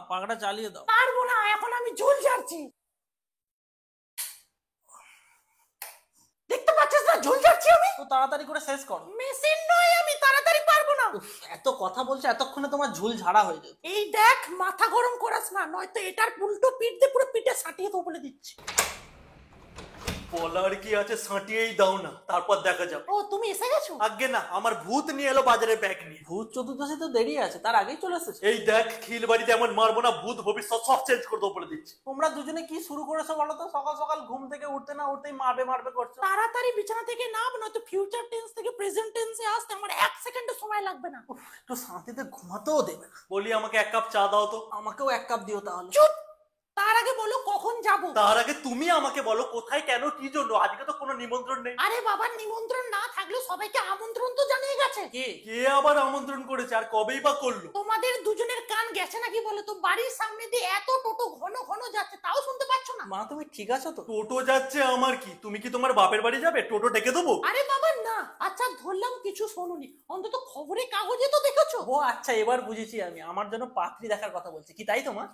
পাখাটা চালিয়ে দাও। পারবো না, এখন আমি ঝুল ঝাড়ছি। দেখতে পাচ্ছিস না ঝুল ঝাড়ছি আমি? তো তাড়াতাড়ি করে শেষ করো। মেশিন নয় আমি, তাড়াতাড়ি পারবো না। উফ, এত কথা বলছো, এতক্ষণে তোমার ঝুল ঝাড়া হয়ে যাবে। এই দেখ, মাথা গরম করাস না, নয়তো এটার উল্টো পিঠ দিয়ে পুরো পিঠে সাটিয়ে দেবো বলে দিচ্ছি। বলার কি আছে, সাঁটিয়েই দাও না, তারপর দেখা যাবে। ও তুমি এসে গেছো? আগে না, আমার ভূত নিয়ে এলো বাজারে ব্যাগ নিয়ে। ভূত চতুর্দশী তো দেরি আছে, তার আগেই চলে এসেছে। এই দেখ, খিল বাড়িতে এমন মারবো না, ভূত ভবিষ্যৎ সব চেঞ্জ করে দেবো বলে দিচ্ছি। তোমরা দুজনে কি শুরু করেছো বলো তো? সকাল সকাল ঘুম থেকে উঠতে না উঠতেই মারবে মারবে করছো। তাড়াতাড়ি বিছানা থেকে নাম, নয়তো ফিউচার টেন্স থেকে প্রেজেন্ট টেন্সে আসতে আমার 1 সেকেন্ডও সময় লাগবে না। উফ, একটু শান্তিতে ঘুমাতেও দেবে না। বলি আমাকে 1 কাপ চা দাও তো। আমাকেও 1 কাপ দিও তাহলে। চুপ! তার আগে বলো কখন যাব? তার আগে তুমি আমাকে বলো কোথায়, কেন, কি জন্য? আজকে তো কোনো নিমন্ত্রণ নেই। আরে বাবা, নিমন্ত্রণ না থাকলেও সবাইকে আমন্ত্রণ তো জানিয়ে গেছে। কে? কে আবার আমন্ত্রণ করেছে, আর কবেই বা করলো? তোমাদের দুজনের কান গেছে নাকি বলো তো? বাড়ির সামনে দিয়ে এত টোটো ঘন ঘন যাচ্ছে, তাও শুনতে পাচ্ছ না? মা তুমি ঠিক আছো তো? টোটো যাচ্ছে, আমার কি? তুমি কি তোমার বাপের বাড়ি যাবে? টোটো ডেকে দেবো? আরে বাবা না, আচ্ছা ধরলাম কিছু শোনোনি, অন্তত খবরে কাগজে তো দেখেছো। ও আচ্ছা, এবার বুঝেছি আমি। আমার জন্য পাত্রী দেখার কথা বলছি কি, তাই তো মা?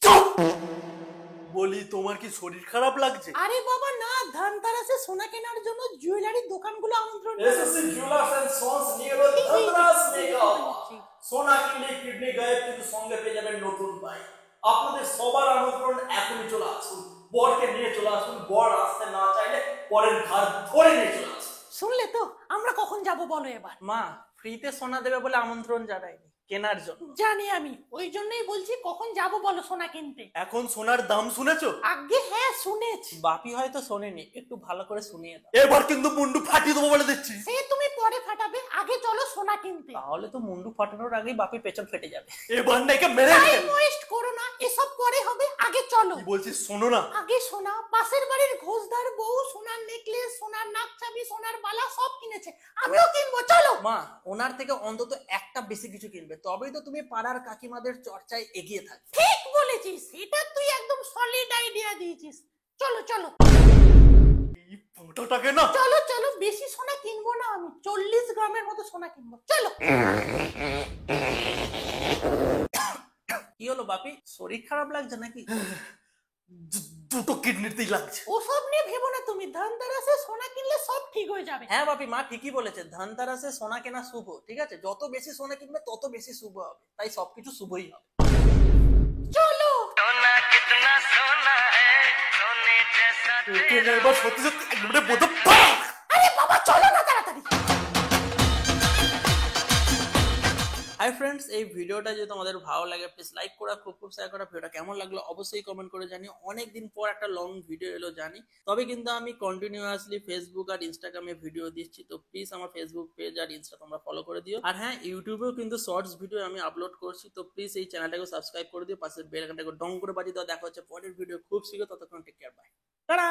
বলি তোমার কি শরীর খারাপ লাগছে? আরে বাবা না, ধানতেরাসে সোনা কেনার জন্য জুয়েলারি দোকানগুলো আমন্ত্রণ এসএসসি জুয়েলার্স এন্ড সন্স নিয়ে এলো ধনরাজ মেগা অফার। সোনা কিনলে কিডনি গায়েব, কিন্তু সঙ্গে পেয়ে যাবেন নতুন বাইক। আপনাদের সবার আমন্ত্রণ, এখনই চলে আসুন। বরকে নিয়ে চলে আসুন, বর আসতে না চাইলে পরের ঘর ধরে নিয়ে চলে আসুন। শুনলে তো, আমরা কখন যাব বলো এবার? মা ফ্রিতে সোনা দেবে বলে আমন্ত্রণ জানায়নি, কেনার জন্য। জানি আমি, ওই জন্যই বলছি কখন যাব বলো সোনা কিনতে। এখন সোনার দাম শুনেছো? আগে হ্যাঁ শুনেছি। বাপি হয়তো শোনেনি, একটু ভালো করে শুনিয়ে দাও। এবার কিন্তু মুন্ডু ফাটিয়ে দেবো বলে দিচ্ছি। সে তুমি পরে ফাটাবে, আগে চলো সোনা কিনতে। তাহলে তো মুন্ডু ফাটানোর আগেই বাপির পেছন ফেটে যাবে। এবার নাকি মেরে টাইম ওয়েস্ট করো না, এসব পরে হবে, আগে চলো। কি বলছিস শোনো না। আগে সোনা, পাশের বাড়ির ঘোষদার বউ সোনার নেকলেস, সোনার নাকছাবি, সোনার বালা সব কিনেছে, আমিও কিনবো, চলো। মা ওনার থেকে অন্তত একটা বেশি কিছু কিনবে, তবেই তো তুমি পাড়ার কাকিমাদের চর্চায় এগিয়ে থাকবে। ঠিক বলেছিস, এটা তুই একদম সলিড আইডিয়া দিয়েছিস। চলো চলো এই পোঁটাটাকে না। চলো চলো, বেশি সোনা কিনবো না আমি, 40 গ্রামের মতো সোনা কিনবো, চলো। কি হলো বাপি, শরীর খারাপ লাগছে নাকি? দুটো কিডনিতেই লাগছে। ওসব নিয়ে ভেবো না তুমি, ধানতেরাসে সোনা কিনলে সব ঠিক হয়ে যাবে। হ্যাঁ বাপি, মা ঠিকই বলেছে, ধনতেরাসে সোনা কেনা শুভ। ঠিক আছে, যত বেশি সোনা কিনবে তত বেশি শুভ হবে, তাই সবকিছু শুভই হবে। চলো। এবার সত্যি সত্যি একবারে বোধ পাক। আরে বাবা চলো না তাড়াতাড়ি। হাই ফ্রেন্ডস, এই ভিডিওটা যদি তোমাদের ভালো লাগে প্লিজ লাইক করা, খুব শেয়ার করা। ভিডিওটা কেমন লাগলো অবশ্যই কমেন্ট করে জানিও। অনেকদিন পর একটা লং ভিডিও এলো জানি, তবে কিন্তু আমি কন্টিনিউয়াসলি ফেসবুক আর ইনস্টাগ্রামে ভিডিও দিচ্ছি, তো প্লিজ আমার ফেসবুক পেজ আর ইনস্টা তোমরা ফলো করে দিও। আর হ্যাঁ, ইউটিউবেও কিন্তু শর্টস ভিডিও আমি আপলোড করছি, তো প্লিজ এই চ্যানেলটাকে সাবস্ক্রাইব করে দিও, পাশের বেল আইকনটাকে ডং করে বাজিয়ে দাও। দেখা হচ্ছে পরের ভিডিও খুব শীঘ্র, ততক্ষণ টেক কেয়ার, বাই, টাটা।